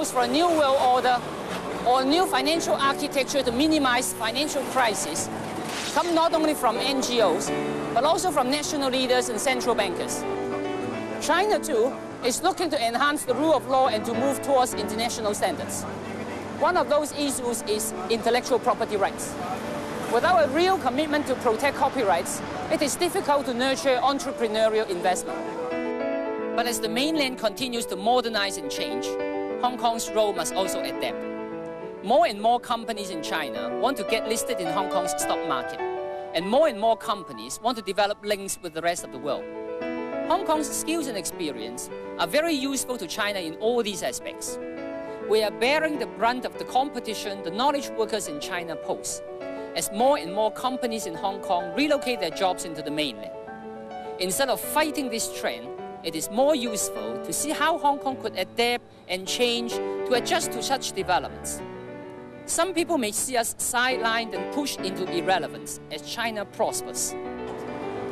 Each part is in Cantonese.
calls for a new world order or a new financial architecture to minimize financial crises come not only from NGOs, but also from national leaders and central bankers. China, too, is looking to enhance the rule of law and to move towards international standards. One of those issues is intellectual property rights. Without a real commitment to protect copyrights, it is difficult to nurture entrepreneurial investment. But as the mainland continues to modernize and change, Hong Kong's role must also adapt. More and more companies in China want to get listed in Hong Kong's stock market, and more companies want to develop links with the rest of the world. Hong Kong's skills and experience are very useful to China in all these aspects. We are bearing the brunt of the competition the knowledge workers in China pose, as more and more companies in Hong Kong relocate their jobs into the mainland. Instead of fighting this trend, it is more useful to see how Hong Kong could adapt and change to adjust to such developments. Some people may see us sidelined and pushed into irrelevance as China prospers.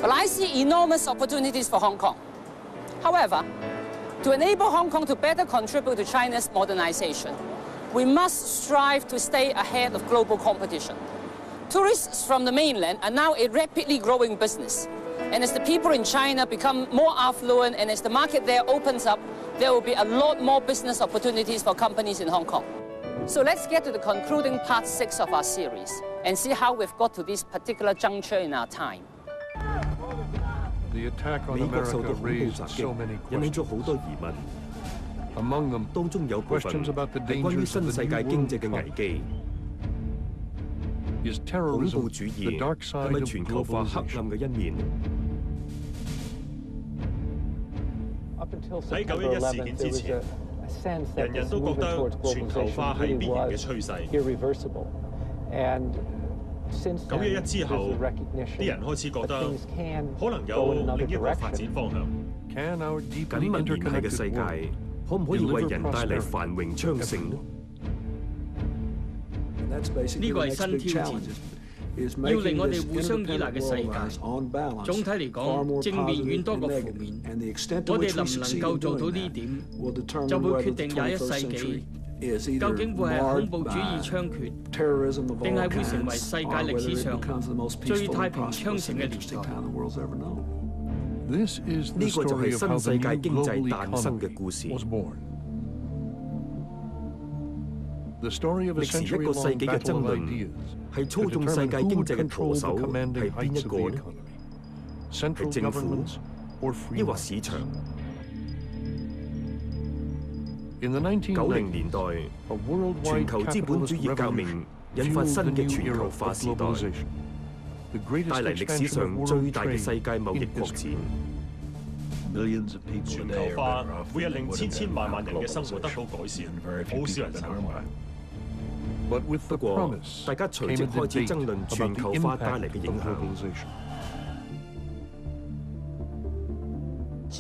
But I see enormous opportunities for Hong Kong. However, to enable Hong Kong to better contribute to China's modernization, we must strive to stay ahead of global competition. Tourists from the mainland are now a rapidly growing business. And as the people in China become more affluent and as the market there opens up, there will be a lot more business opportunities for companies in Hong Kong. So let's get to the concluding part 6 of our series and see how we've got to this particular juncture in our time. 美國受到恐怖襲擊，引起咗好多疑問。當中有部分係關於新世界經濟嘅危機。恐怖主義係咪全球化黑暗嘅一面？喺911事件之前，人人都覺得全球化係必然嘅趨勢。911之後，啲人開始覺得可能有另一個發展方向。緊密聯繫嘅世界，可唔可以為人帶嚟繁榮昌盛呢？呢個係新挑戰，要令我哋互相依賴嘅世界，總體嚟講正面遠多過負面。我哋能唔能夠做到呢點，就會決定21世紀究竟會係恐怖主義猖獗，定係會成為世界歷史上最太平昌盛嘅年代。呢個就係新世界經濟誕生嘅故事。歷時1個世紀嘅爭論係操縱世界經濟嘅舵手係邊一個呢？係政府，抑或市場？90年代，全球資本主義革命引發新嘅全球化時代，帶嚟歷史上最大嘅世界貿易擴展。全球化每日令千萬人嘅生活得到改善，好少人想。不過，大家隨即開始爭論全球化帶嚟嘅影響。世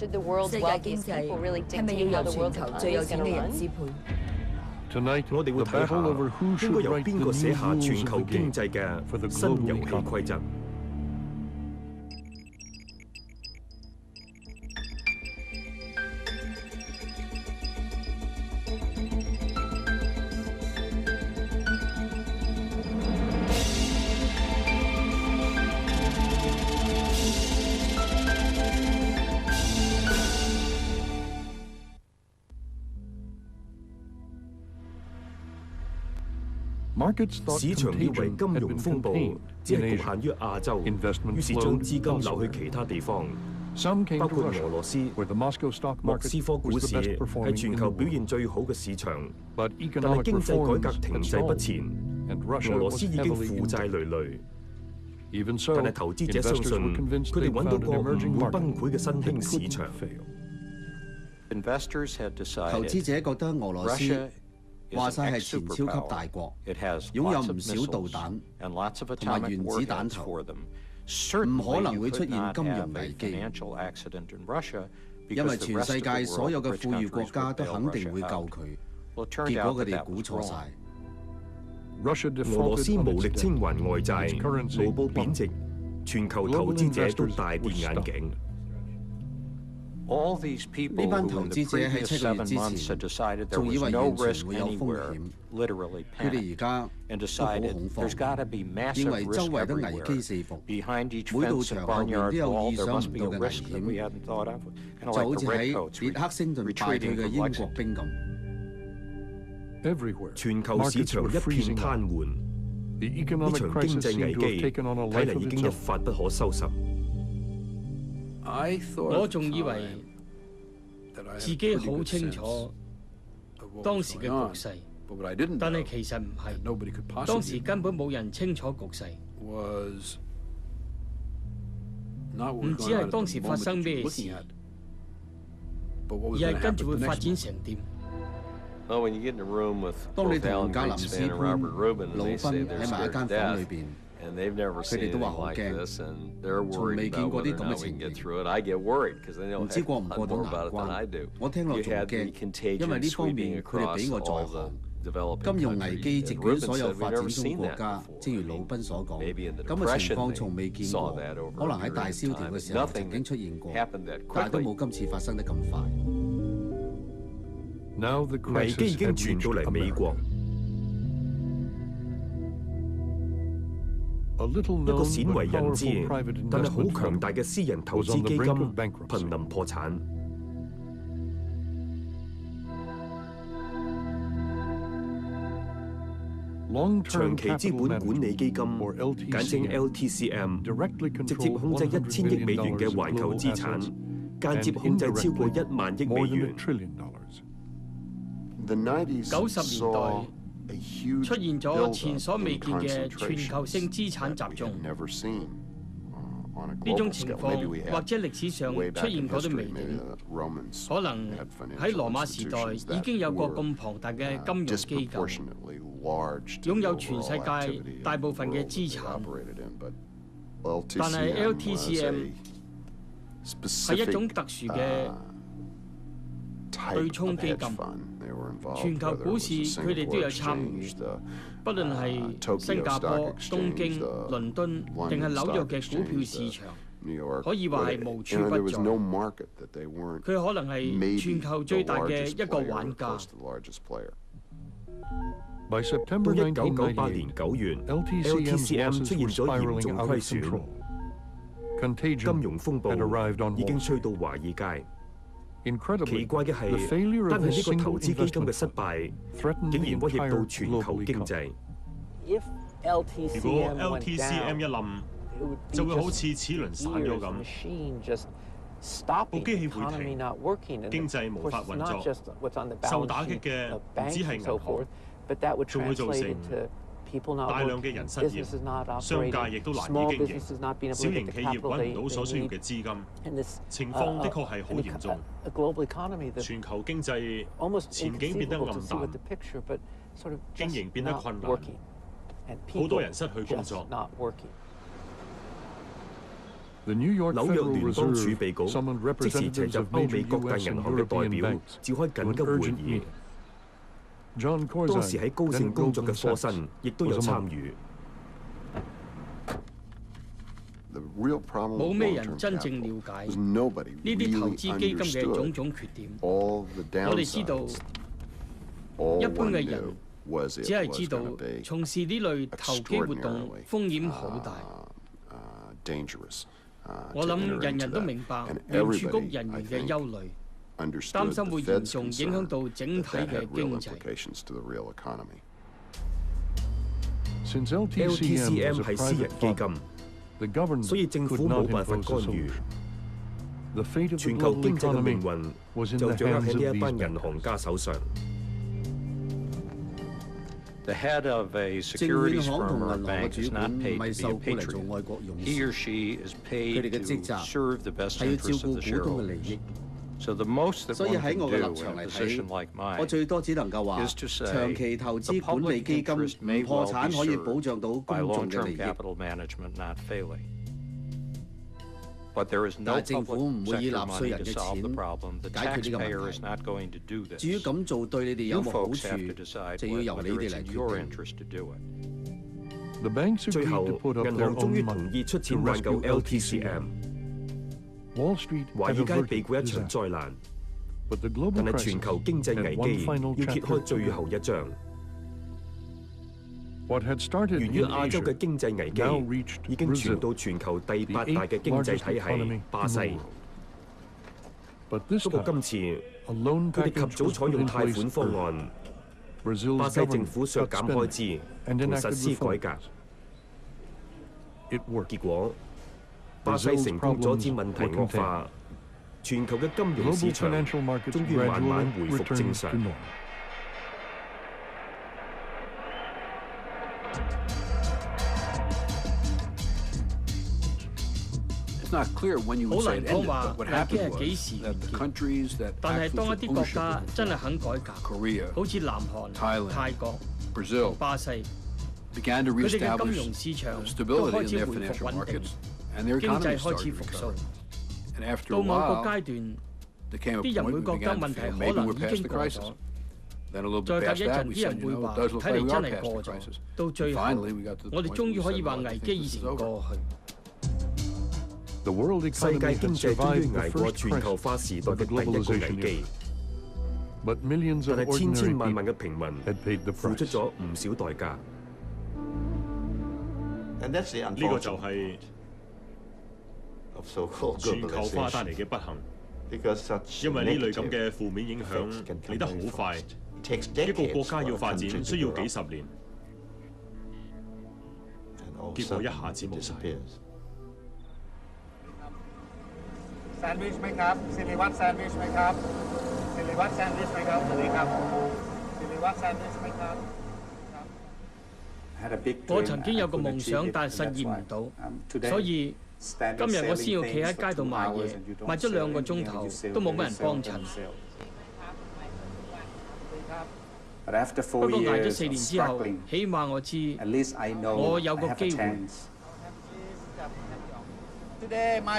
界經濟係咪要由全球最有錢嘅人支配？我哋會睇下應該由邊個寫下全球經濟嘅新遊戲規則。市場以為金融風暴只係局限於亞洲，於是將資金流去其他地方，包括俄羅斯。莫斯科股市係全球表現最好嘅市場，但係經濟改革停滯不前，俄羅斯已經負債累累。但係投資者相信佢哋揾到個唔會崩潰嘅新興市場。投資者覺得俄羅斯話晒係前超級大國，擁有唔少導彈同埋原子彈頭，唔可能會出現金融危機，因為全世界所有嘅富裕國家都肯定會救佢。結果佢哋估錯晒。俄羅斯無力清還外債，盧布貶值，全球投資者都大跌眼鏡。呢班投資者喺7個月之前，仲以為完全會有風險。佢哋而家都好恐慌，認為周圍都危機四伏，每道牆後面都有意想唔到嘅危險，就好似喺列克星頓敗退嘅英國兵咁。全球市場一片癱瘓，呢場經濟危機睇嚟已經一發不可收拾。我仲以為自己好清楚當時嘅局勢，但係其實唔係。當時根本冇人清楚局勢，唔止係當時發生咩事，而係跟住會發展成點。當你同格林斯潘、魯賓喺埋一間房裏邊，佢哋都話好驚，從未見過啲咁嘅情形，唔知過唔過到難關。我聽落仲驚，因為呢方面佢哋比我在行。金融危機席捲所有發展中國家，正如魯賓所講，咁嘅情況從未見過。可能喺大蕭條嘅時候曾經出現過，但係都冇今次發生得咁快。危機已經傳到嚟美國。一個鮮為人知但係好強大嘅私人投資基金瀕臨破產。長期資本管理基金簡稱 LTCM， 直接控制1000億美元嘅環球資產，間接控制超過1萬億美元。90年代出現咗前所未見嘅全球性資產集中，呢種情況或者歷史上出現過都未定，可能喺羅馬時代已經有個咁龐大嘅金融機構，擁有全世界大部分嘅資產，但係 LTCM 係一種特殊嘅對沖基金。全球股市佢哋都有參與，不論係新加坡、東京、倫敦定係紐約嘅股票市場，可以話係無處不在。佢可能係全球最大嘅一個玩家。到1998年9月 ，LTCM 出現咗嚴重虧損，金融風暴已經吹到華爾街。奇怪嘅係，單係呢個投資基金嘅失敗，竟然威脅到全球經濟。如果 LTCM 一冧，就會好似齒輪散咗咁，部機器會停，經濟無法運作。受打擊嘅唔止係銀行，仲會造成大量嘅人失業，商界亦都難以經營，小型企業揾唔到所需要嘅資金，情況的確係好嚴重。全球經濟前景變得暗淡，經營變得困難，好多人失去工作。紐約聯邦儲備局即時請入歐美各大銀行嘅代表，召開緊急會議。當時喺高盛工作嘅科森亦都有參與。冇咩人真正了解呢啲投資基金嘅種種缺點。我哋知道，一般嘅人只係知道從事呢類投機活動風險好大。我諗人人都明白聯儲局人員嘅憂慮。擔心會嚴重影響到整體嘅經濟。LTCM 係私人基金，所以政府冇辦法干預。全球經濟嘅命運就掌握喺呢一班銀行家手上。證券行同銀行嘅主管唔係受雇嚟做愛國勇士，佢哋嘅職責係要照顧股東嘅利益。所以喺我嘅立場嚟睇，我最多只能夠話，長期投資管理基金唔破產可以保障到公眾嘅利益。但係政府唔會以納稅人嘅錢解決呢個問題。至於咁做對你哋有冇好處，就要由你哋嚟決定。最後，銀行終於同意出錢挽救 LTCM。華爾街避過一場災難，但係全球經濟危機要揭開最後一章。源於亞洲嘅經濟危機已經傳到全球第8大嘅經濟體系巴西。不過今次佢哋及早採用貸款方案，巴西政府削減開支同實施改革，結果巴西成功阻止問題惡化，全球嘅金融市場終於慢慢回復正常。好難講話危機係幾時完結，但係當一啲國家真係肯改革，好似南韓、泰國、巴西，佢哋嘅金融市場都開始回復穩定，經濟開始復甦。到某個階段，啲人會覺得問題可能已經過咗，再隔一陣啲人會話睇嚟真係過咗。到最後，我哋終於可以話危機已成過去。世界經濟終於捱過全球化時代嘅第一個危機，但係千千萬萬嘅平民付出咗唔少代價。呢個就係全球化帶嚟嘅不幸，因為呢類咁嘅負面影響嚟得好快，一個國家要發展需要幾十年，結果一下子冇晒。แซนด์วิชไหมครับสิริวัฒน์แซนด์วิชไหมครับสิริวัฒน์แซนด์วิชไหมครับสวัสดีครับสิริวัฒน์แซนด์วิชไหมครับ我曾經有個夢想，但係實現唔到，所以今日我先要企喺街度賣嘢，賣咗2個鐘頭都冇乜人幫襯。不過捱咗4年之後，起碼我知我有個機會。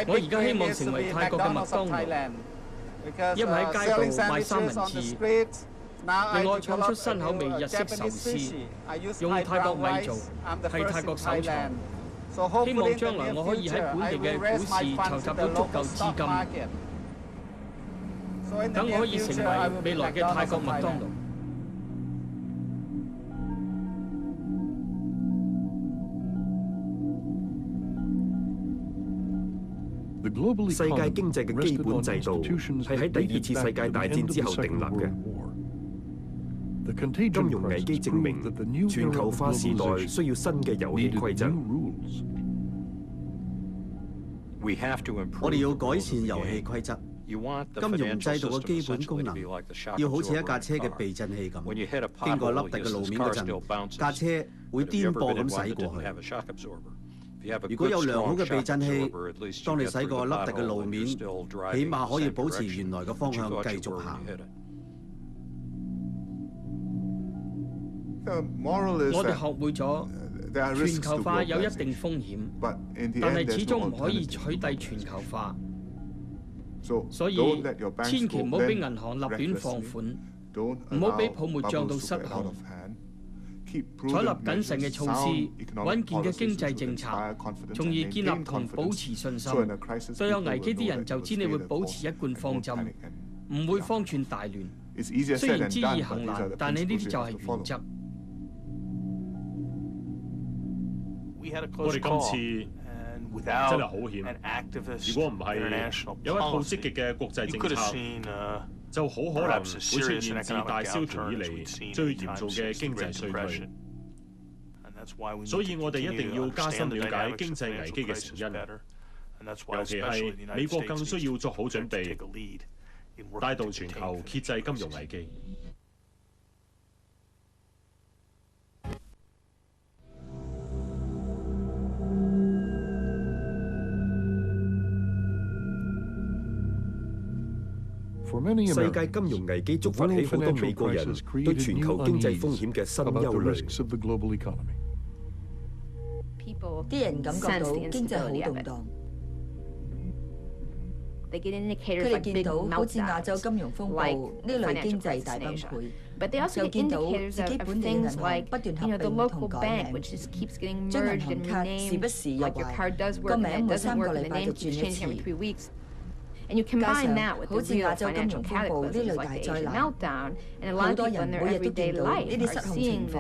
我而家希望成為泰國嘅麥當勞，因為喺街度賣三文治，令我創出新口味日式壽司，用泰國米做，係泰國手創。希望將來我可以喺本地嘅股市籌集到足夠資金，等我可以成為未來嘅泰國麥當勞。世界經濟嘅基本制度係喺第2次世界大戰之後訂立嘅。金融危機證明全球化時代需要新嘅遊戲規則。我哋要改善遊戲規則。金融制度嘅基本功能要好似一架車嘅避震器咁，經過凹凸嘅路面嗰陣，架車會顛簸咁駛過去。如果有良好嘅避震器，當你駛過凹凸嘅路面，起碼可以保持原來嘅方向繼續行。我哋學會咗全球化有一定風險，但係始終唔可以取締全球化。所以千祈唔好俾銀行立亂放款，唔好俾泡沫漲到失控。採納謹慎嘅措施，穩健嘅經濟政策，從而建立同保持信心。對有危機啲人就知你會保持一貫方針，唔會方寸大亂。雖然知易行難，但你呢啲就係原則。我哋今次真係好險，如果唔係有一套積極嘅國際政策，就好可能會出現自大蕭條以嚟最嚴重嘅經濟衰退。所以我哋一定要加深了解經濟危機嘅成因，尤其係美國更需要做好準備，帶動全球遏制金融危機。世界金融危機觸發起好多美國人對全球經濟風險嘅新憂慮。啲人感覺到經濟好動盪，佢哋見到好似亞洲金融風暴呢類經濟大崩潰，又見到自己本地銀行不斷合併同改名，將銀行卡時不時又壞，個名每3個禮拜就轉一次。加上好似亞洲金融風暴呢類大災難，好多人每日都見到呢啲失控情況，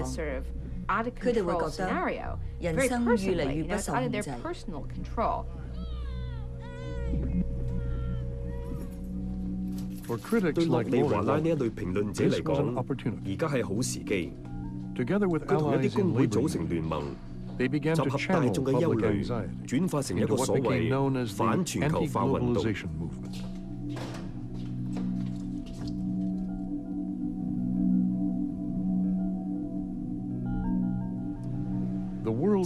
佢哋會覺得人生越嚟越不受控制。對洛里華拉呢一類評論者嚟講，而家係好時機。佢同一啲工會組成聯盟，集合大眾嘅憂慮，轉化成一個所謂反全球化運動。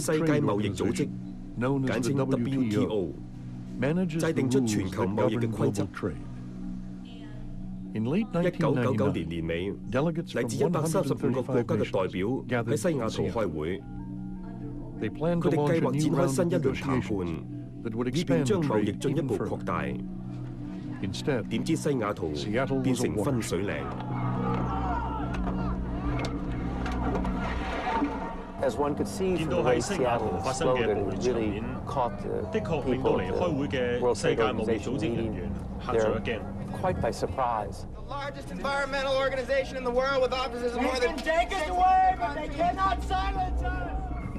世界貿易組織，簡稱 WTO， 制定出全球貿易嘅規則。1999年年尾，嚟自135個國家嘅代表喺西雅圖開會，佢哋計劃展開新一輪談判，以便將貿易進一步擴大。點知西雅圖變成分水嶺。見到喺西雅圖發生嘅暴亂場面，的確令到嚟開會嘅世界貿易組織人員嚇咗一驚。Quite by surprise. The largest environmental organization in the world with offices in more than... They can take us away, but they cannot silence us!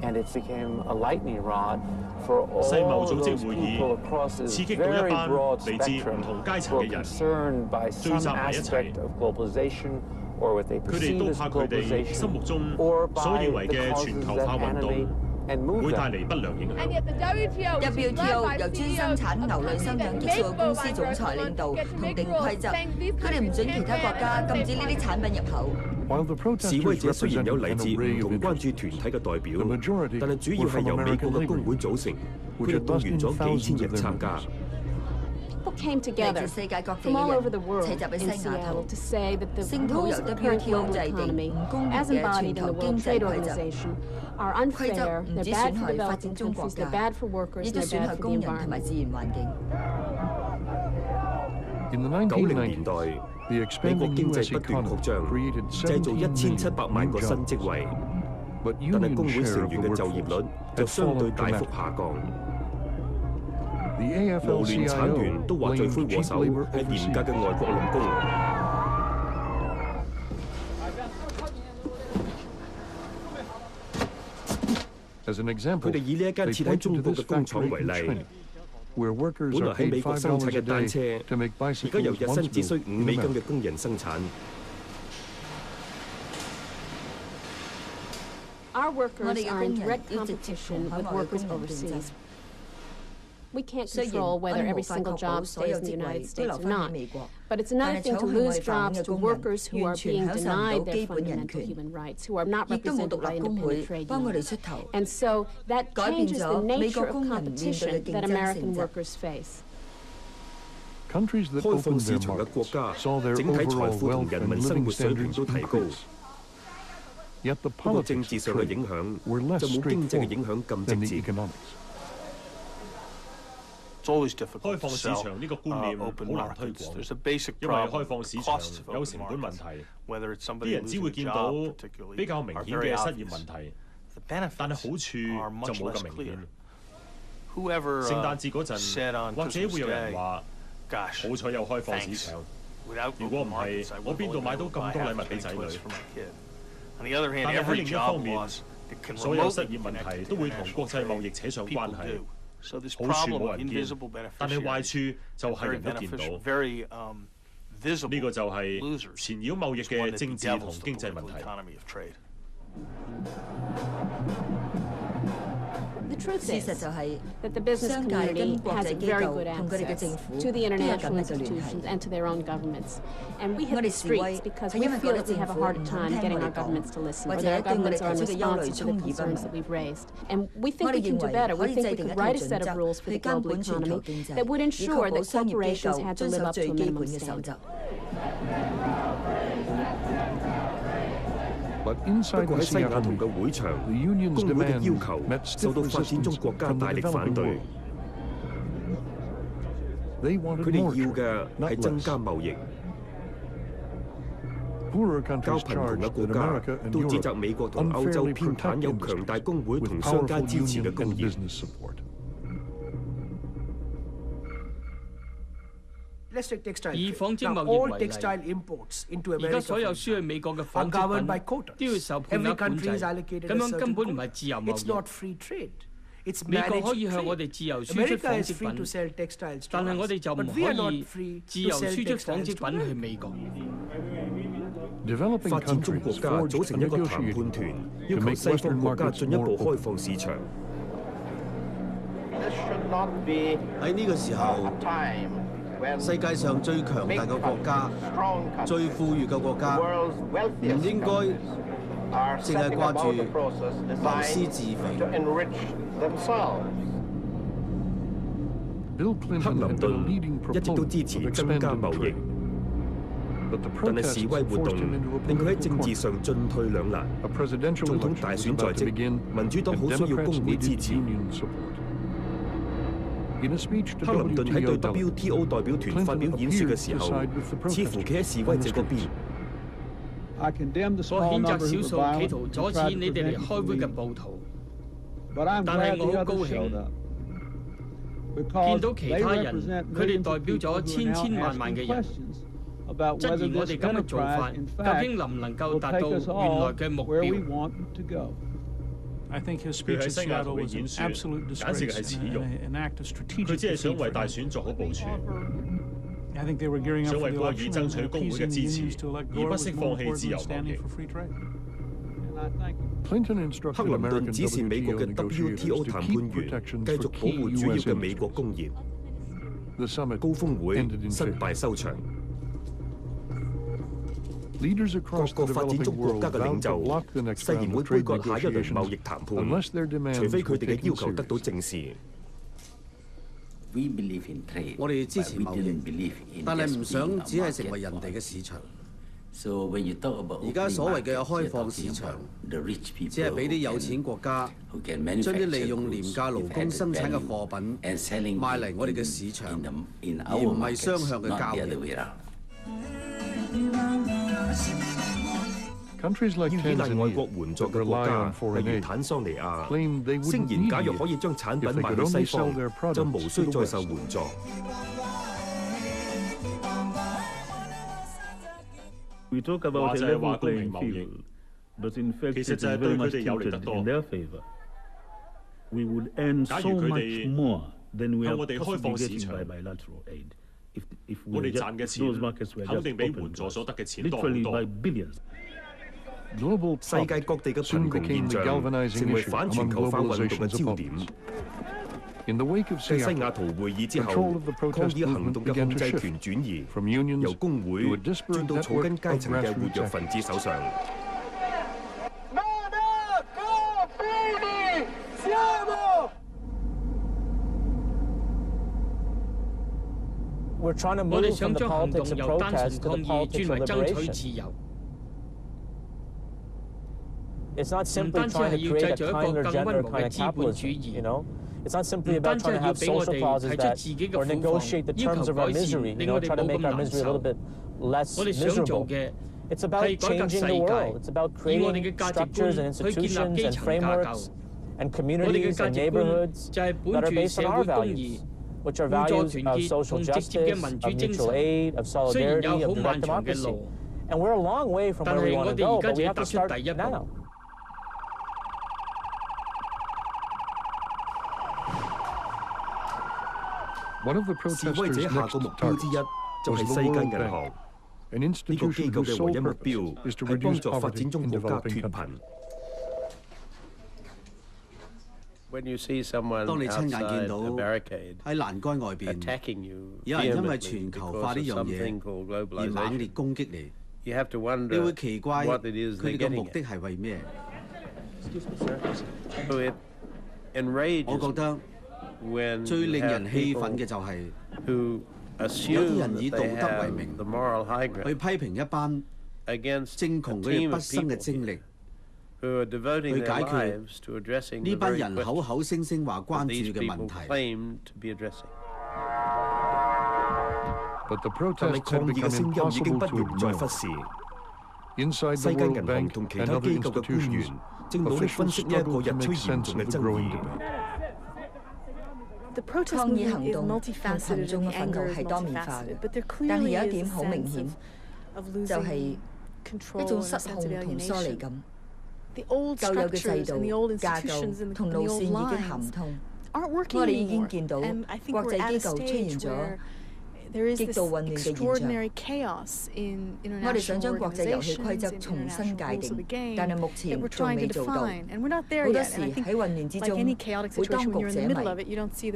And it became a lightning rod for all those people across this very broad spectrum who are concerned by some aspect of globalization or what they perceive as globalization or by the causes that animate會帶嚟不良影響。WTO 由專生產牛類生長激素嘅公司總裁領導同定規則，佢哋唔准其他國家禁止呢啲產品入口。示威者雖然有嚟自唔同關注團體嘅代表，但係主要係由美國嘅工會組成，佢哋動員咗幾千人參加。嚟自世界各地嘅人齊集喺西雅圖，聲討由 WTO 制定唔公平嘅全球經濟規則。規則唔止損害發展中國家，亦都損害工人同埋自然環境。90年代，美國經濟不斷擴張，製造1700萬個新職位，但係工會成員嘅就業率就相對大幅下降。勞聯產員都話罪魁禍首係廉價嘅外國勞工。佢哋以呢一間設喺中國嘅工廠為例，本來喺美國生產嘅單車，而家由日薪只需$5嘅工人生產。我哋嘅工人要直接同海外嘅工人競爭。We can't control whether every single job stays in the United States or not. But it's another thing to lose jobs to workers who are being denied their fundamental human rights, who are not represented by independent trade unions. And so that changes the nature of competition that American workers face. 開放市場嘅國家，整體財富同人民生活水平都提高。不過政治上嘅影響就冇經濟嘅影響咁直接。開放市場呢個觀念好難推廣，因為開放市場有成本問題，啲人只會見到比較明顯嘅失業問題，但係好處就冇咁明顯。聖誕節嗰陣，或者會有人話：好彩有開放市場，如果唔係，我邊度買到咁多禮物俾仔女？但係喺另一方面，所有失業問題都會同國際貿易扯上關係。好處冇人見，但係壞處就係人都見到。呢個就係纏繞貿易嘅政治同經濟問題。事實就係商界跟國際機構同佢哋嘅政府都有緊密嘅聯繫。我哋示威係因為覺得政府唔肯聽我哋講，或者對我哋提出嘅憂慮充耳不聞。我哋認為可以制定一條準則去監管全球經濟，以確保商業機構遵守最基本嘅守則。不過喺西雅圖嘅會場，工會嘅要求受到發展中國家大力反對。佢哋要嘅係增加貿易。較貧窮嘅國家都指責美國同歐洲偏袒有強大工會同商家支持嘅工業。以紡織貿易為例，而家所有輸去美國嘅紡織品都要受配額管制，咁樣根本唔係自由貿易。美國可以向我哋自由輸出紡織品，但係我哋就唔可以自由輸出紡織品去美國。發展中國家組成一個談判團，要求西方國家進一步開放市場。喺呢個時候，世界上最強大嘅國家、最富裕嘅國家，唔應該淨係掛住謀私自肥。克林頓一直都支持增加貿易，但係示威活動令佢喺政治上進退兩難。總統大選在即，民主黨好需要工會支持。克林頓喺對 WTO 代表團發表演說嘅時候，似乎企喺示威者嗰邊。我譴責少數企圖阻止你哋嚟開會嘅暴徒，但係我好高興見到其他人，佢哋代表咗千萬嘅人，質疑我哋咁嘅做法究竟能唔能夠達到原來嘅目標。佢喺西雅圖嘅演說簡直係恥辱，佢只係想為大選做好部署，想為戈爾爭取工會嘅支持，而不惜放棄自由貿易。克林頓指示美國嘅 WTO 談判員繼續保護主要嘅美國工業。高峰會失敗收場。各個發展中國家嘅領袖誓言會杯葛下一輪貿易談判，除非佢哋嘅要求得到正視。我哋支持貿易，但係唔想只係成為人哋嘅市場。而家所謂嘅開放市場，只係俾啲有錢國家將啲利用廉價勞工生產嘅貨品賣嚟我哋嘅市場，而唔係雙向嘅交易。要依賴外國援助嘅國家，例如坦桑尼亞，聲言假如可以將產品賣到西方，就無需再受援助。話就係話公平貿易，其實就係對佢哋有利得多。假如佢哋向我哋開放市場，我哋賺嘅錢肯定比援助所得嘅錢多好多。世界各地嘅貧窮現象成為反全球化運動嘅焦點。喺西雅圖會議之後，抗議行動嘅控制權轉移，由工會轉到草根階層嘅活躍分子手上。我哋想將行動由單純抗議轉為爭取自由。唔單止係要製造一個更溫和嘅資本主義，唔單止係要俾我哋提出自己嘅苦況，要求改善，令我哋冇咁難受。我哋想做嘅係改革世界，以我哋嘅價值觀去建立基層架構。我哋嘅價值觀就係本住社會公義、互助團結同直接嘅民主精神。雖然有好漫長嘅路，但係我哋而家就要踏出第一步。示威者下個目標之一就係世界銀行。呢個機構嘅唯一目標係幫助發展中國家脫貧。當你親眼見到喺欄杆外邊有人因為全球化呢樣嘢而猛烈攻擊你，你會奇怪佢哋嘅目的係為咩？我覺得最令人氣憤嘅就係有啲人以道德為名去批評一班正窮佢哋畢生嘅精力去解決呢班人口口聲聲話關注嘅問題。但係抗議嘅聲音已經不容再忽視。世界銀行同其他機構嘅官員正努力分析呢一個日趨嚴重嘅爭議。抗議行動同群眾嘅憤怒係多面化嘅，但係有一點好明顯，就係一種失控同疏離感。舊有嘅制度、架構同路線已經行唔通。我哋已經見到國際機構出現咗極度混亂嘅現象。我哋想將國際遊戲規則重新界定，但係目前仲未做到。好多時喺混亂之中會當局者迷，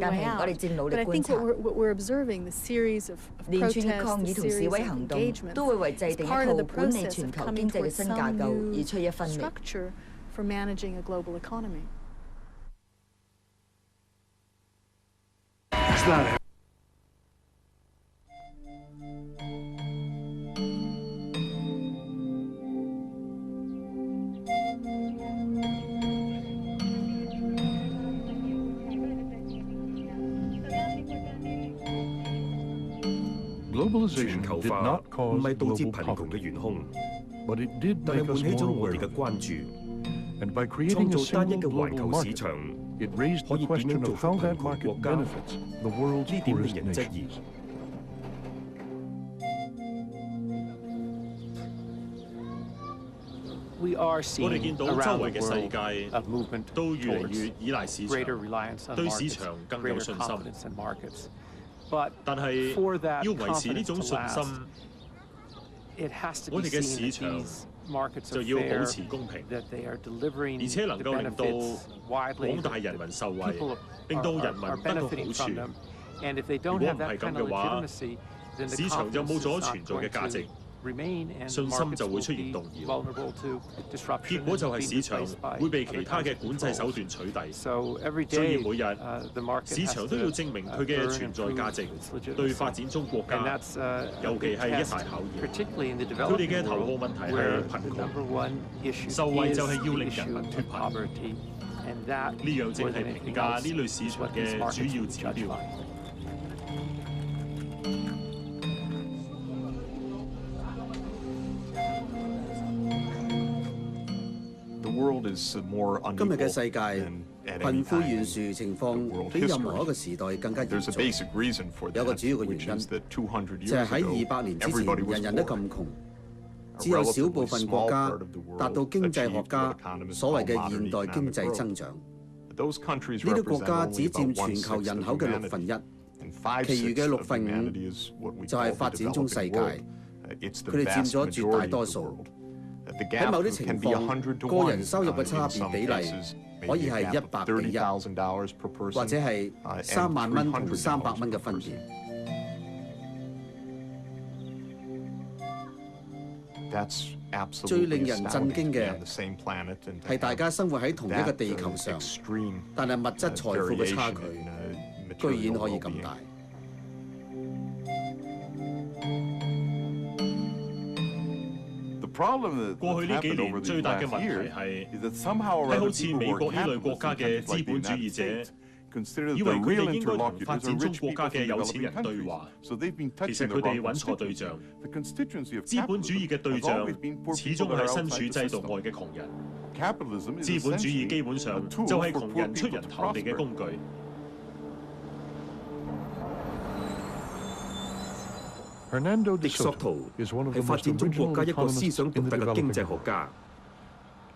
但係我哋正努力觀察。連串嘅抗議同示威行動都會為制定一套管理全球經濟嘅新架構而出一分力。全球化唔係導致貧窮嘅元兇，但係喚起咗我哋嘅關注。創造單一嘅環球市場，可以點樣造福貧窮國家？呢點令人質疑。我哋見到周圍嘅世界都越嚟越依賴市場，對市場更有信心。但係要維持呢種信心，我哋嘅市場就要保持公平，而且能夠令到廣大人民受惠，令到人民得到好處。如果唔係咁嘅話，市場就冇咗存在嘅價值。信心就會出現動搖，結果就係市場會被其他嘅管制手段取締。所以每日市場都要證明佢嘅存在價值，對發展中國家尤其係一大考驗。佢哋嘅頭號問題係貧窮，受惠就係要令人民脫貧。呢樣正係評價呢類市場嘅主要指標。今日嘅世界貧富懸殊情況比任何一個時代更加嚴重。有個主要嘅原因就係喺200年之前，人人都咁窮，只有少部分國家達到經濟學家所謂嘅現代經濟增長。呢啲國家只佔全球人口嘅1/6，其餘嘅5/6就係發展中世界，佢哋佔咗絕大多數。喺某啲情況，個人收入嘅差別比例可以係100:1，或者係3萬蚊同300蚊嘅分別。最令人震驚嘅係大家生活喺同一個地球上，但係物質財富嘅差距居然可以咁大。過去呢幾年最大嘅問題係好似美國呢類國家嘅資本主義者，以為佢哋應該同發展中國家嘅有錢人對話，其實佢哋揾錯對象。資本主義嘅對象始終係身處制度外嘅窮人。資本主義基本上就係窮人出人頭地嘅工具。迪索圖係發展中國家一個思想獨特嘅經濟學家，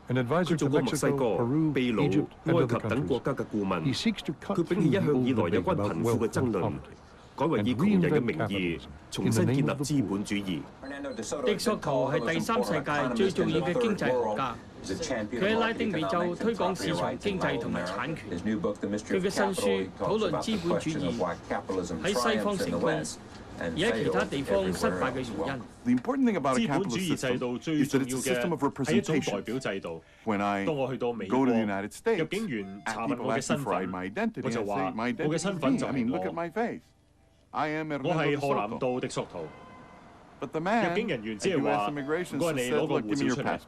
佢做過墨西哥、秘魯、埃及等國家嘅顧問。佢摒棄一向以來有關貧富嘅爭論，改為以窮人嘅名義重新建立資本主義。迪索圖係第3世界最重要嘅經濟學家，佢喺拉丁美洲推廣市場經濟同埋產權。佢嘅新書討論資本主義喺西方成功，而喺其他地方失敗嘅原因。資本主義制度最重要嘅係一種代表制度。當我去到美國，入境員查問我嘅身份，我就話我嘅身份就係我係荷蘭道迪索圖。入境人員只係話：唔該你攞個護照出嚟。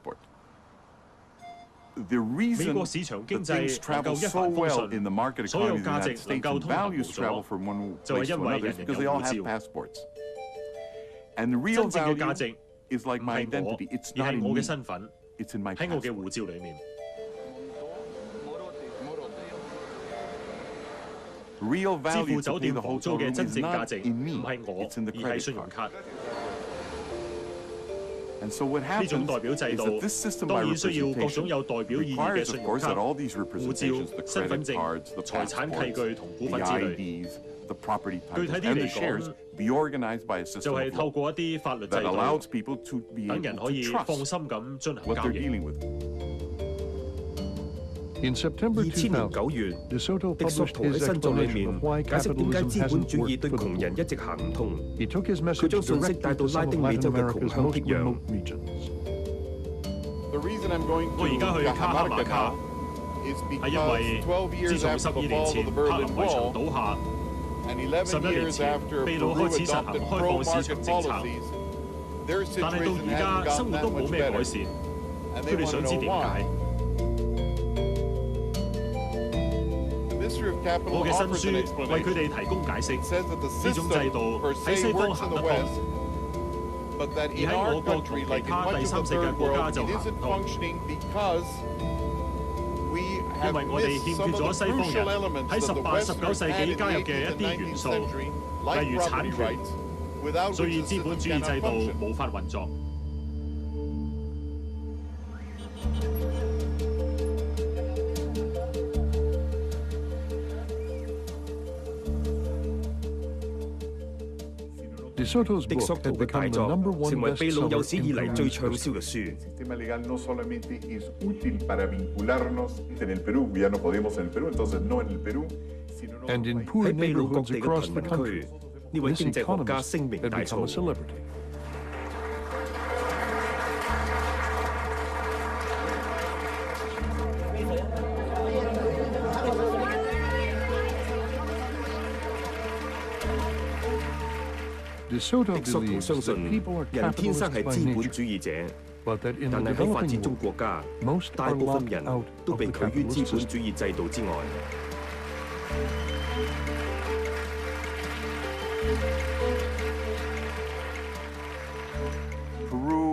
美國市場經濟能夠一帆風順，所有價值能夠通行無阻，就係因為人人有護照。真正嘅價值唔係我，而係我嘅身份喺我嘅護照裏面。支付酒店房租嘅真正價值唔係我，而係信用卡。呢種代表制度當然需要各種有代表意義嘅信用卡、護照、身份證、財產契據同股份之類。具體啲嚟講，就係透過一啲法律制度，等人可以放心咁進行交易。2000年9月，迪索圖喺新作裏面解釋點解資本主義對窮人一直行唔通。佢將信息帶到拉丁美洲嘅窮鄉僻壤。我而家去卡哈馬卡，係因為自從12年前柏林圍牆倒下，11年前秘魯開始實行開放市場政策，但係到而家生活都冇咩改善。佢哋想知點解？我嘅新書為佢哋提供解釋，呢種制度喺西方行得通，而喺我國同其他第三世界國家就行唔通，因為我哋欠缺咗西方人喺18、19世紀加入嘅一啲元素，例如產權，所以資本主義制度無法運作。迪索圖嘅大作成為秘魯有史以嚟最暢銷嘅書。喺秘魯各地嘅貧民區，呢位經濟學家聲名大噪。迪索圖相信人天生係資本主義者，但係喺發展中國家，大部分人都被拒於資本主義制度之外。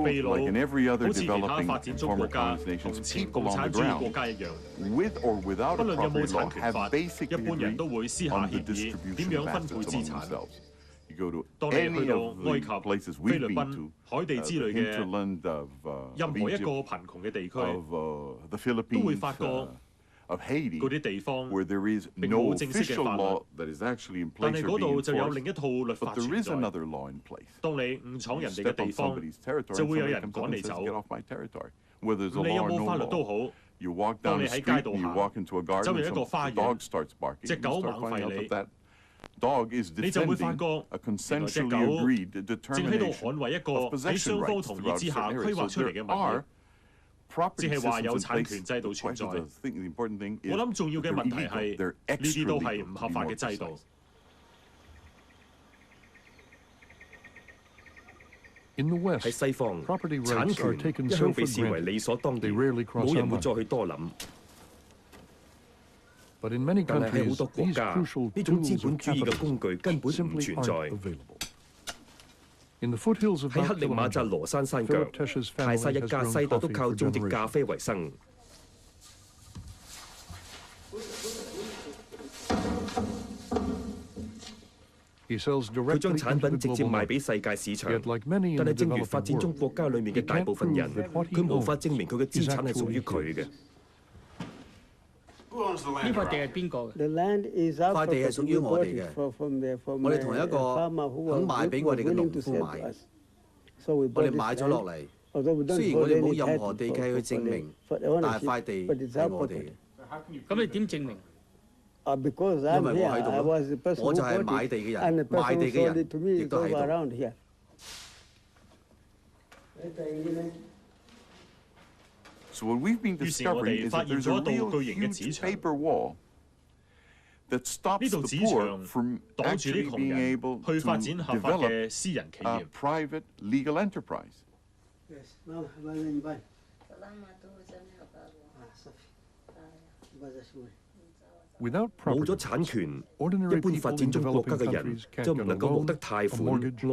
秘魯好似其他發展中國家同前共產主義國家一樣，不論有冇產權法，一般人都會私下協議點樣分配資產。當你去到埃及、菲律賓、海地之類嘅任何一個貧窮嘅地區，都會發覺嗰啲地方並冇正式嘅法律，但係嗰度就有另一套律法存在。當你誤闖人哋嘅地方，就會有人趕你走。你有冇法律都好，當你喺街度行，走入一個花園，隻狗猛吠你。你就會發覺，原來隻狗正喺度捍衛一個喺雙方同意之下規劃出嚟嘅物業，即係話有產權制度存在。我諗重要嘅問題係，呢啲都係唔合法嘅制度。喺西方，產權一向被視為理所當然，冇人會再去多諗。但係喺好多國家，呢種資本主義嘅工具根本唔存在。喺克力馬扎羅山山腳，泰沙一家世代都靠種植咖啡為生。佢將產品直接賣俾世界市場，但係正如發展中國家裏面嘅大部分人，佢無法證明佢嘅資產係屬於佢嘅。呢塊地係邊個嘅？塊地係屬於我哋嘅，我哋同一個肯賣俾我哋嘅農夫買，我哋買咗落嚟。雖然我哋冇任何地契去證明，但係塊地係我哋嘅。咁你點證明？因為我喺度，我就係買地嘅人，賣地嘅人亦都喺度。於是我哋發現咗一道巨型嘅紙牆，呢道紙牆擋住啲窮人去發展合法嘅私人企業。冇咗產權，一般發展中國家嘅人就唔能夠獲得貸款、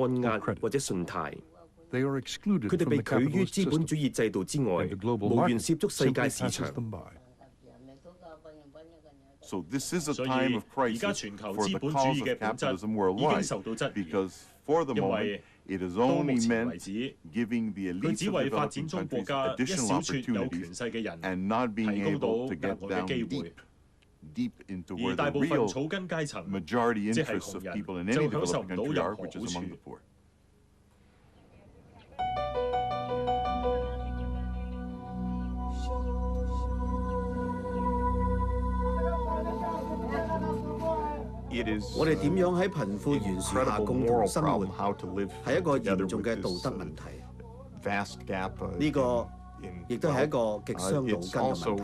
按壓或者信貸。佢哋被拒於資本主義制度之外，無緣涉足世界市場。所以而家全球資本主義嘅本質已經受到質疑，因為到目前為止，佢只為發展中國家一小撮有權勢嘅人提供到額外嘅機會，而大部分草根階層，即係窮人，就享受唔到任何好處。我哋點樣喺貧富懸殊下共同生活，係一個嚴重嘅道德問題。呢個亦都係一個極傷腦筋嘅問題。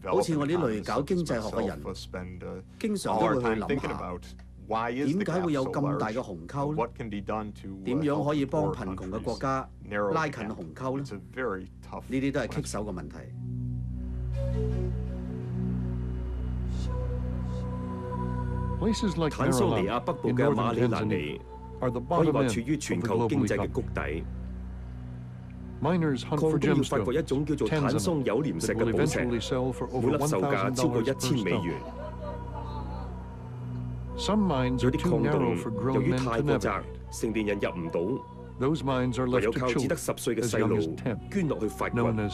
好似我呢類搞經濟學嘅人，經常都會去諗下，點解會有咁大嘅鴻溝呢？點樣可以幫貧窮嘅國家拉近鴻溝呢？呢啲都係棘手嘅問題。坦桑尼亞北部嘅馬里蘭尼可以話處於全球經濟嘅谷底。礦工要發掘一種叫做坦桑有廉石嘅寶石，每粒售價超過1000美元。有啲礦洞由於太過窄，成年人入唔到，唯有靠只得10歲嘅細路捐落去發掘。佢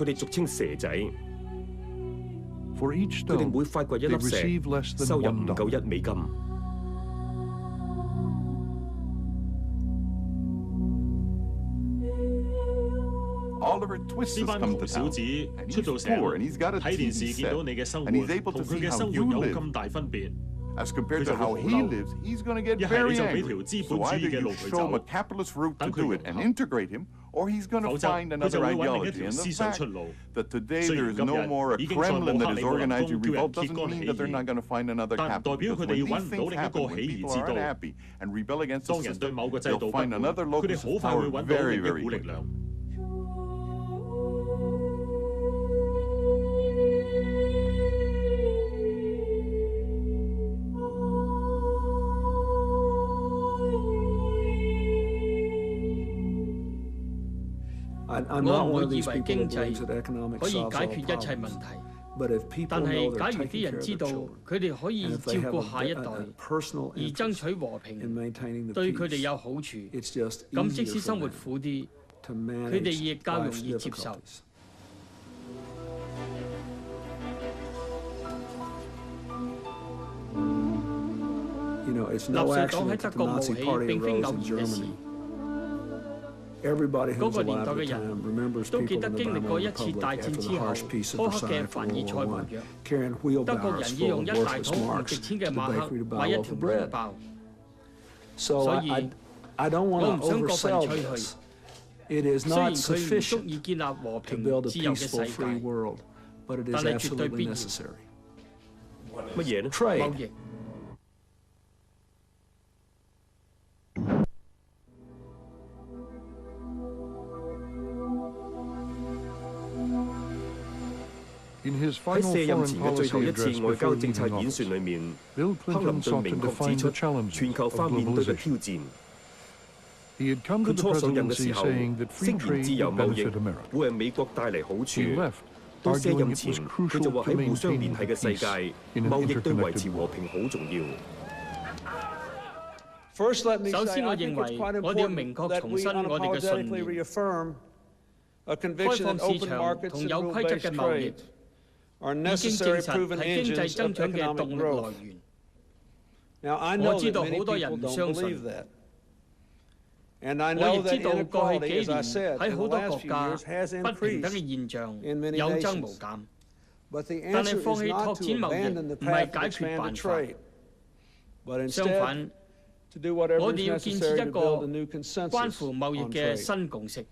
哋俗稱蛇仔。佢哋每發掘一粒石，收入唔夠1美金。呢班窮小子出到社會，睇電視見到你嘅生活同佢嘅生活有咁大分別，佢就會好嬲。一係你就俾條資本主義嘅路佢走，等佢融合。否則佢就會揾另一條思想出路。雖然今日已經再冇克里姆林宮叫人揭竿起義，但唔代表佢哋要揾唔到另一個起義之道。當人對某個制度不滿，佢哋好快會揾到另一股力量。我唔會以為經濟可以解決一切問題，但係假如啲人知道佢哋可以照顧下一代，而爭取和平，對佢哋有好處，咁即使生活苦啲，佢哋亦較容易接受。納粹黨喺德國冒起並非偶然嘅事。嗰個年代嘅人都記得經歷過一次大戰之後苛刻嘅凡爾賽和約，德國人要用一大桶唔值錢嘅馬克買一條麵包，所以我唔想過分吹噓。雖然佢唔足以建立和平自由嘅世界，但係絕對必要。乜嘢呢？貿易。喺卸任前嘅最後一次外交政策演說裏面，克林頓明確指出全球化面對嘅挑戰。佢初上任嘅時候，聲言自由貿易會為美國帶嚟好處。到卸任前，佢就話喺互相聯繫嘅世界，貿易對維持和平好重要。首先，我認為我哋要明確重申我哋嘅信念：開放市場同有規則嘅貿易已經證實係經濟增長嘅動力來源。我知道好多人唔相信，我亦知道過去幾年喺好多國家不平等嘅現象有增無減，但係放棄拓展貿易唔係解決辦法。相反，我哋要建設一個關乎貿易嘅新共識。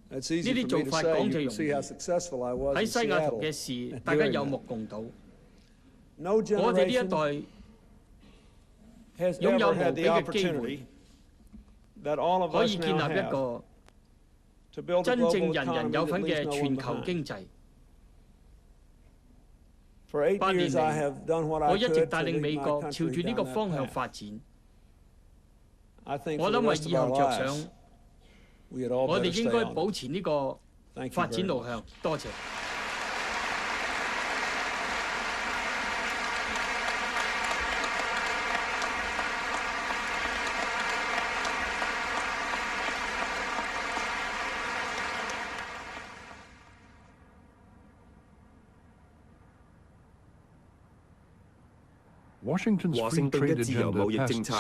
呢啲做法講就容易，喺西雅圖嘅事，大家有目共睹。我哋呢一代擁有無比嘅機會，可以建立一個真正人人有份嘅全球經濟。8年嚟，我一直帶領美國朝住呢個方向發展。我諗為以後着想。我哋應該保持呢個發展路向。多謝。華盛頓嘅自由貿易政策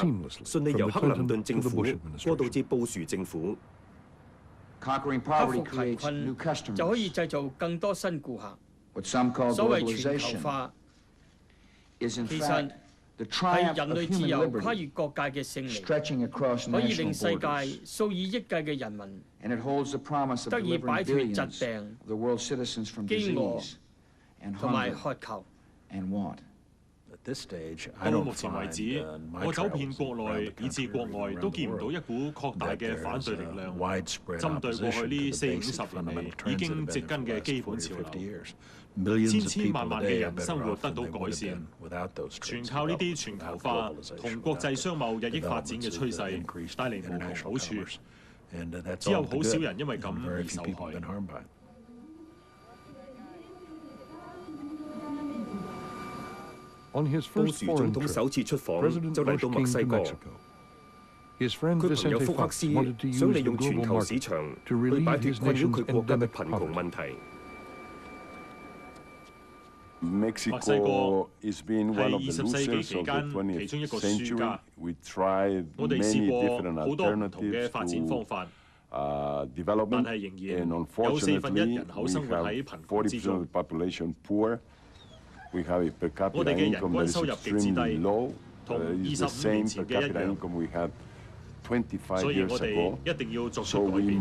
順利由克林頓政府過渡至布殊政府。克服貧困就可以製造更多新顧客。所謂全球化，其實係人類自由跨越各界嘅勝利，可以令世界數以億計嘅人民得以擺脱疾病、飢餓同埋渴求。到目前為止，我走遍國內以至國外，都見唔到一股擴大嘅反對力量，針對過去呢40-50年嚟已經植根嘅基本潮流。千千萬萬嘅人生活得到改善，全靠呢啲全球化同國際商貿日益發展嘅趨勢帶嚟無窮好處，只有好少人因為咁而受害。布殊總統首次出訪就嚟到墨西哥，佢朋友福克斯想利用全球市場去擺脱困擾佢國家嘅貧窮問題。墨西哥係20世紀期間其中一個輸家。我哋試過好多唔同嘅發展方法，但係仍然有1/4人口生活喺貧窮之中。我哋嘅人均收入極之低，同25年前嘅一樣，所以我哋一定要作出改變。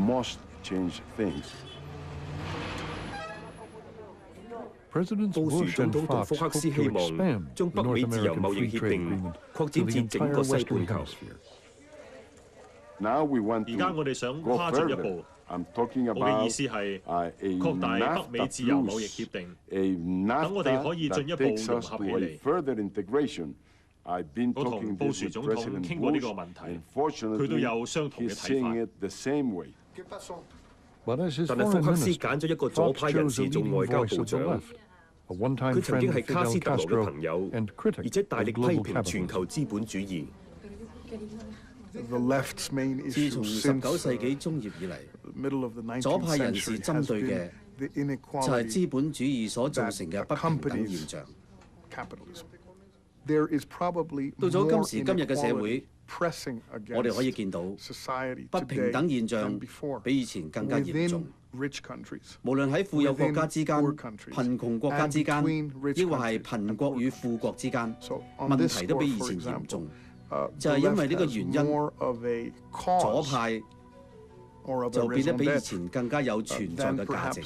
布殊總統同福克斯希望將北美自由貿易協定擴展至整個西半球。而家我哋想跨進一步。我嘅意思係擴大北美自由貿易協定，等我哋可以進一步融合起嚟。我同布殊總統傾過呢個問題，佢都有相同嘅睇法。但係福克斯揀咗一個左派人士做外交部長，佢曾經係卡斯特羅嘅朋友，而且大力批評全球資本主義。自從19世紀中葉以嚟，左派人士針對嘅就係資本主義所造成嘅不平等現象。到咗今時今日嘅社會，我哋可以見到不平等現象比以前更加嚴重。無論喺富有國家之間、貧窮國家之間，抑或係貧國與富國之間，問題都比以前嚴重。就係因為呢個原因，左派就變得比以前更加有存在嘅價值。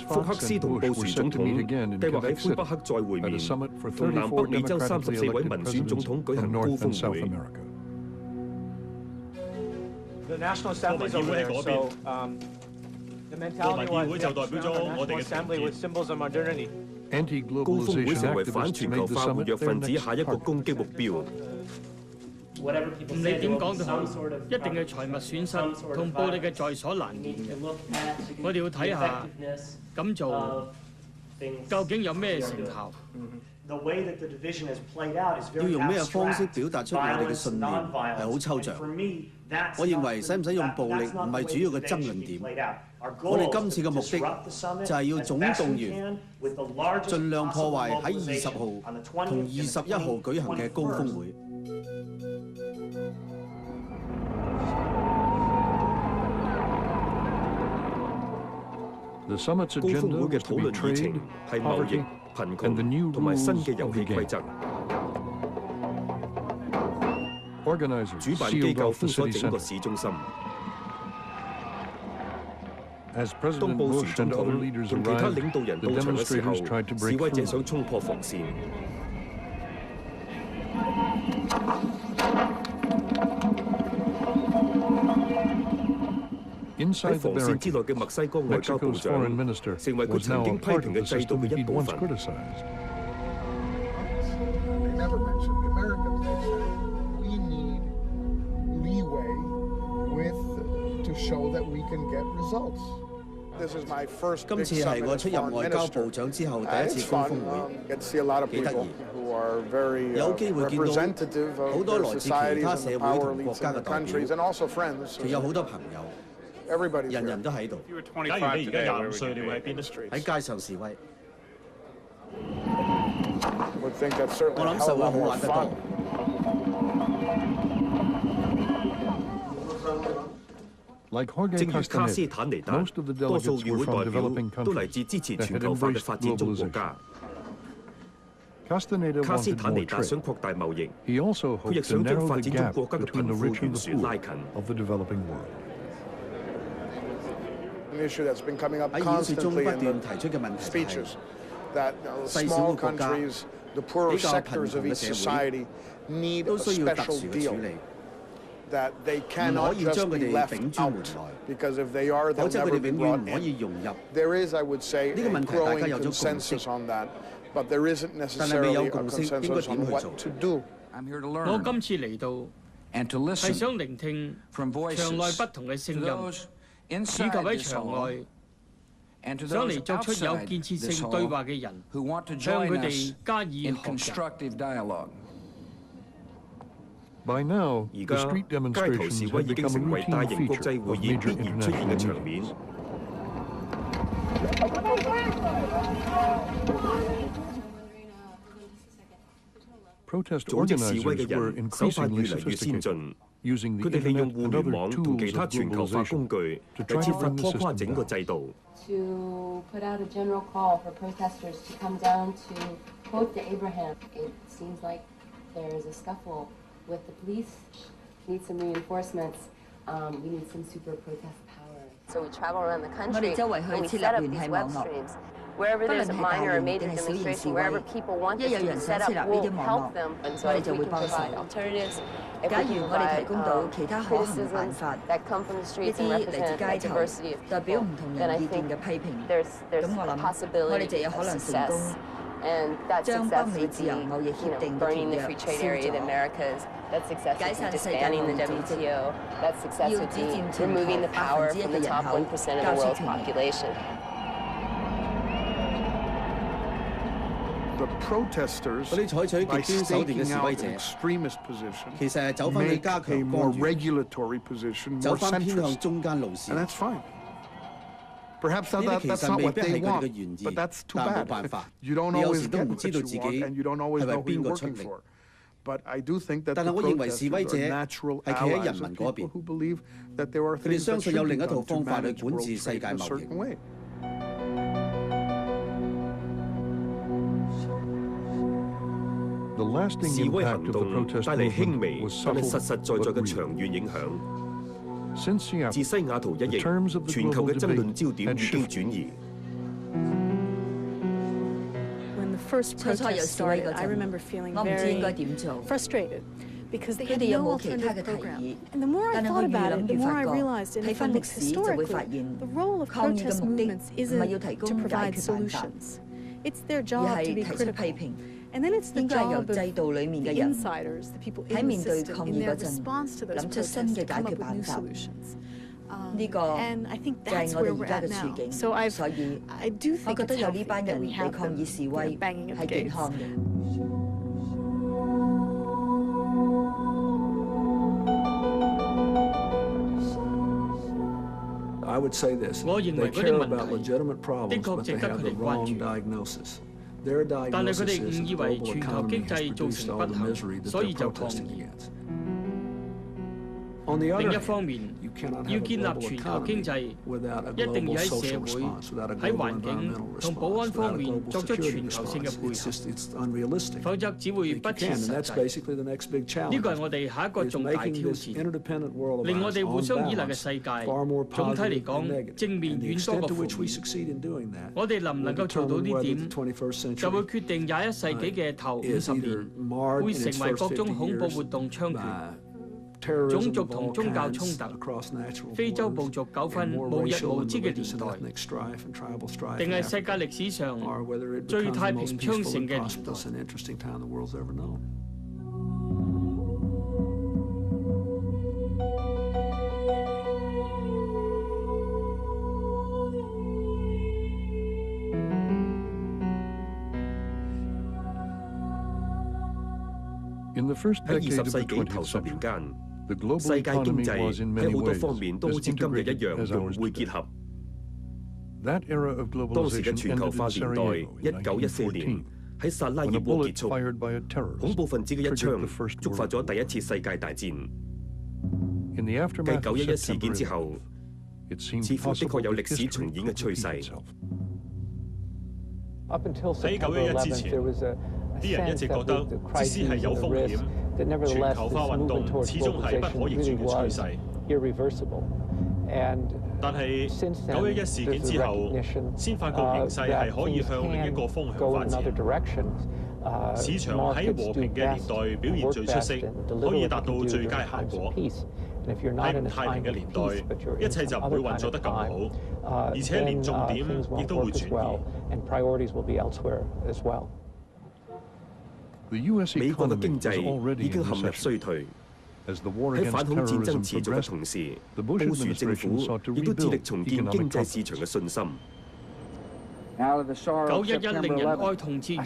福克斯同布殊總統計劃喺魁北克再會面，同南北美洲34位民選總統舉行高峰會。國民議會喺嗰邊。國民議會就代表咗我哋嘅團結。高峰會成為反全球化活躍分子下一個攻擊目標。唔理點講都好，一定係財物損失同暴力嘅在所難免嘅。我哋要睇下咁做究竟有咩成效。要用咩方式表達出我哋嘅信念係好抽象。我認為使唔使用暴力唔係主要嘅爭論點。我哋今次嘅目的就係要總動員，盡量破壞喺20號同21號舉行嘅高峰會。高峰會嘅討論議程係貿易、貧窮同埋新嘅遊戲規則。主辦機構封鎖整個市中心。當布殊總統同其他領導人到場嘅時候，示威者想衝破防線。喺防線之內嘅墨西哥外交部長，成為佢曾經批評嘅制度嘅一部分。今次係我出任外交部長之後第一次高峰會，幾得意。有機會見到好多來自其他社會同國家嘅代表，仲有好多朋友。人人都喺度。假如你而家25歲，你會喺邊咧？喺街上示威。我諗實會好玩得多。正如卡斯坦尼達，多數與會代表都嚟自支持全球化嘅發展中國家。卡斯坦尼達想擴大貿易，佢亦想將發展中國家嘅貧富懸殊拉近。喺演說中不斷提出嘅問題係，細小嘅國家、比較貧窮嘅社會，都需要特殊嘅處理。唔可以將佢哋摒諸門外，否則佢哋永遠唔可以融入。呢個問題大家有咗共識，但係未有共識應該點去做？我今次嚟到係想聆聽場內不同嘅聲音，以及喺場外想嚟作出有建設性對話嘅人，向佢哋加以學習。而家街頭示威已經成為大型國際會議必然出現嘅場面。組織示威嘅人手法越嚟越先進，佢哋利用互聯網同其他全球化工具嚟設法拖垮整個制度。To put out a general call for protesters to come down to quote the Abraham. It seems like there is a scuffle with the police. Need some reinforcements. We need some super protest power. So we travel around the country and we set up these web streams. Wherever there's a minor or major demonstration, wherever people want this to be set up, we'll help them. And so if we can provide alternatives, if we can provide criticisms that come from the streets and represent a diversity of people, then I think there's a possibility of success. And that success would be, burning the free trade area of the Americas. That success would be disbanding the WTO. That success would be removing the power from the top 1% of the world's population. The protesters, by staking out an extremist position, make a more regulatory position, more centrist, and that's fine. Perhaps that's not what they want, but that's too bad. You don't always get what you want, and you don't always know who you're working for. But I do think that the protesters are natural allies of people who believe that there are things that should be done to manage world trade in a certain way. 示威行動帶嚟輕微但係實實在在嘅長遠影響。自西雅圖一役，全球嘅爭論焦點已經轉移。First protest started, I remember feeling very frustrated because they had no alternative program. And the more I thought about it, the more I realized, and if I look historically, the role of protest movements isn't to provide solutions. It's their job to be critical. And then it's the job of the insiders, the people in the system, in their response to those protests, to come up with new solutions. And I think that's where we're at now. So I do think it's healthy that we have them banging at the gates. I would say this: they care about legitimate problems, but they have the wrong diagnosis. Their diagnosis is the global economy has produced all the misery that they're protesting against. 另一方面，要建立全球經濟，一定要喺社會、喺環境同保安方面作出全球性嘅配合，否則只會不切實際。呢個係我哋下一個重大挑戰，令我哋互相依賴嘅世界，總體嚟講正面遠多過負面。我哋能唔能夠做到呢點，就會決定21世紀嘅頭50年會成為各種恐怖活動猖獗。種族同宗教衝突、非洲部族糾紛無日無之嘅年代，定係世界歷史上最太平昌盛嘅年代。喺20世紀頭10年間，世界經濟喺好多方面都好似今日一樣融會結合。當時嘅全球化年代，1914年喺薩拉熱窩結束，恐怖分子嘅一槍觸發咗第一次世界大戰。繼911事件之後，似乎的確有歷史重演嘅趨勢。喺911之前，啲人一直覺得即使係有風險，全球化運動始終係不可逆轉嘅趨勢。但係911事件之後，先發覺形勢係可以向另一個方向發展。市場喺和平嘅年代表現最出色，可以達到最佳效果。喺唔太平嘅年代，一切就唔會運作得咁好，而且連重點亦都會轉移。美國嘅經濟已經陷入衰退。喺反恐戰爭持續嘅同時，布殊政府亦都致力重建經濟市場嘅信心。911令人哀痛之餘，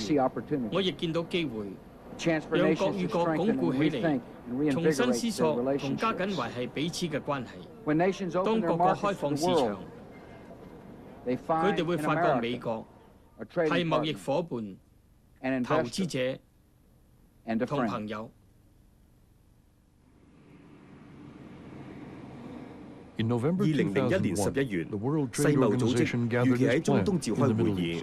我亦見到機會，讓國與國鞏固起嚟，重新思索同加緊維繫彼此嘅關係。當各國開放市場，佢哋會發覺美國係貿易夥伴、投資者同朋友。2001年11月，世貿組織預期喺中東召開會議。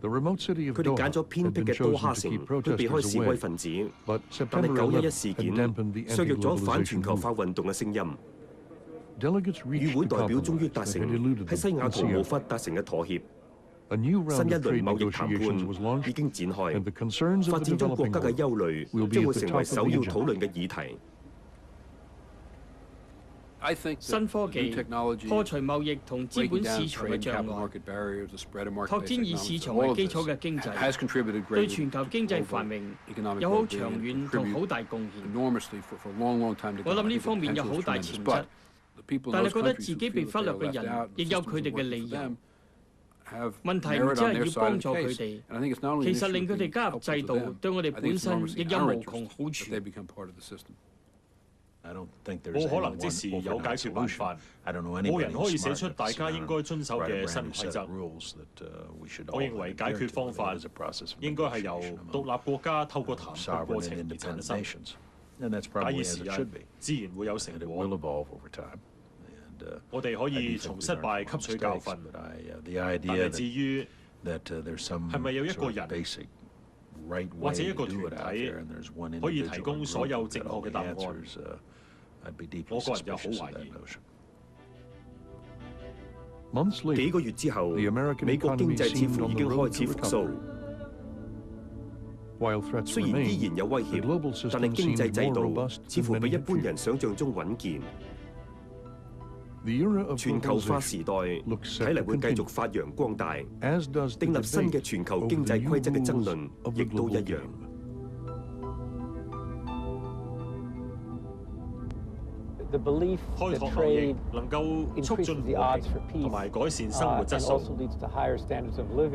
佢哋揀咗偏僻嘅多哈城去避開示威分子，但係911事件削弱咗反全球化運動嘅聲音。與會代表終於達成喺西雅圖無法達成嘅妥協。新一輪貿易談判已經展開，發展中國家嘅憂慮將會成為首要討論嘅議題。新科技破除貿易同資本市場嘅障礙，拓展以市場為基礎嘅經濟，對全球經濟繁榮有好長遠同好大貢獻。我諗呢方面有好大潛質，但係覺得自己被忽略嘅人亦有佢哋嘅理由。問題唔只係要幫助佢哋，其實令佢哋加入制度，對我哋本身亦有無窮好處。冇可能即時有解決辦法，冇人可以寫出大家應該遵守嘅新規則。我認為解決方法應該係由獨立國家透過談判過程而產生。假以時日，自然會有成果。我哋可以從失敗吸取教訓，但係至於係咪有一個人或者一個團體可以提供所有正確嘅答案？我個人又好懷疑。幾個月之後，美國經濟似乎已經開始復甦。雖然依然有威脅，但係經濟制度似乎比一般人想象中穩健。全球化時代睇嚟會繼續發揚光大，訂立新嘅全球經濟規則嘅爭論亦都一樣。開拓貿易能夠促進和平同埋改善生活質素，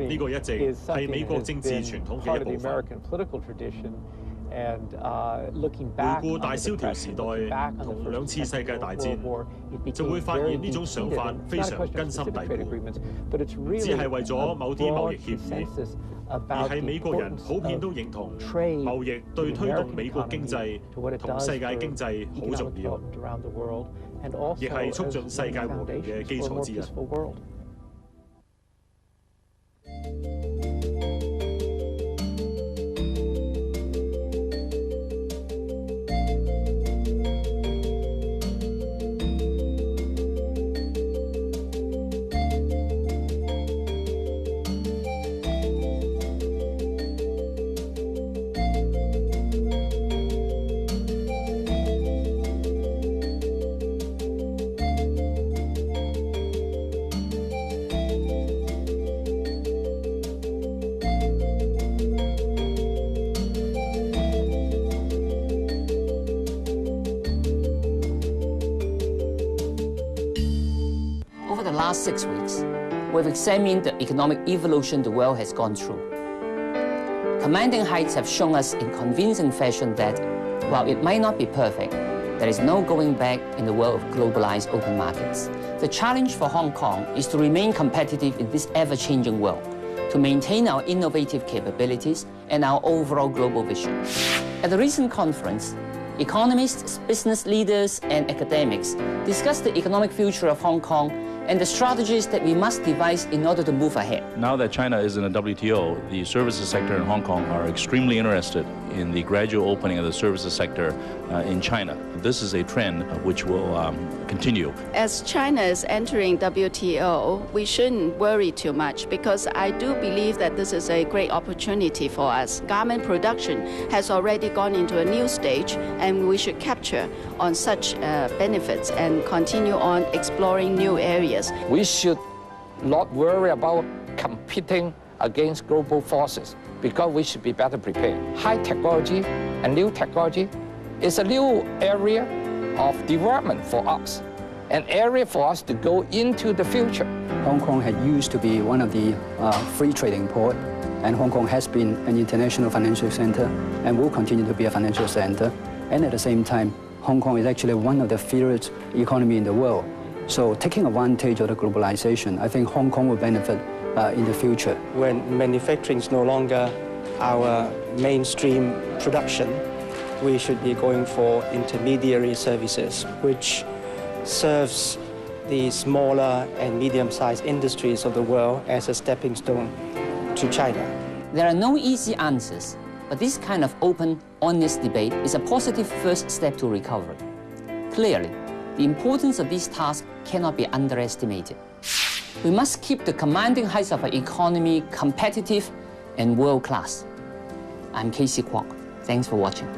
呢個一直係美國政治傳統嘅一部分。回顧大蕭條時代同2次世界大戰，就會發現呢種想法非常根深蒂固，唔只係為咗某啲貿易協議，而係美國人普遍都認同貿易對推動美國經濟同世界經濟好重要，亦係促進世界和平嘅基礎之一。Last 6 weeks, we've examined the economic evolution the world has gone through. Commanding Heights have shown us in convincing fashion that, while it might not be perfect, there is no going back in the world of globalized open markets. The challenge for Hong Kong is to remain competitive in this ever-changing world, to maintain our innovative capabilities and our overall global vision. At the recent conference, economists, business leaders, and academics discussed the economic future of Hong Kong and the strategies that we must devise in order to move ahead. Now that China is in the WTO, the services sector in Hong Kong are extremely interested in the gradual opening of the services sector in China. This is a trend which will continue. As China is entering WTO, we shouldn't worry too much because I do believe that this is a great opportunity for us. Garment production has already gone into a new stage, and we should capture on such benefits and continue on exploring new areas. We should not worry about competing against global forces because we should be better prepared. High technology and new technology is a new area of development for us, an area for us to go into the future. Hong Kong had used to be one of the free trading port, and Hong Kong has been an international financial center and will continue to be a financial center. And at the same time, Hong Kong is actually one of the fiercest economies in the world. So taking advantage of the globalization, I think Hong Kong will benefit in the future. When manufacturing is no longer our mainstream production, we should be going for intermediary services, which serves the smaller and medium-sized industries of the world as a stepping stone to China. There are no easy answers, but this kind of open, honest debate is a positive first step to recovery. Clearly, the importance of this task cannot be underestimated. We must keep the commanding heights of our economy competitive and world-class. I'm Casey Kwok. Thanks for watching.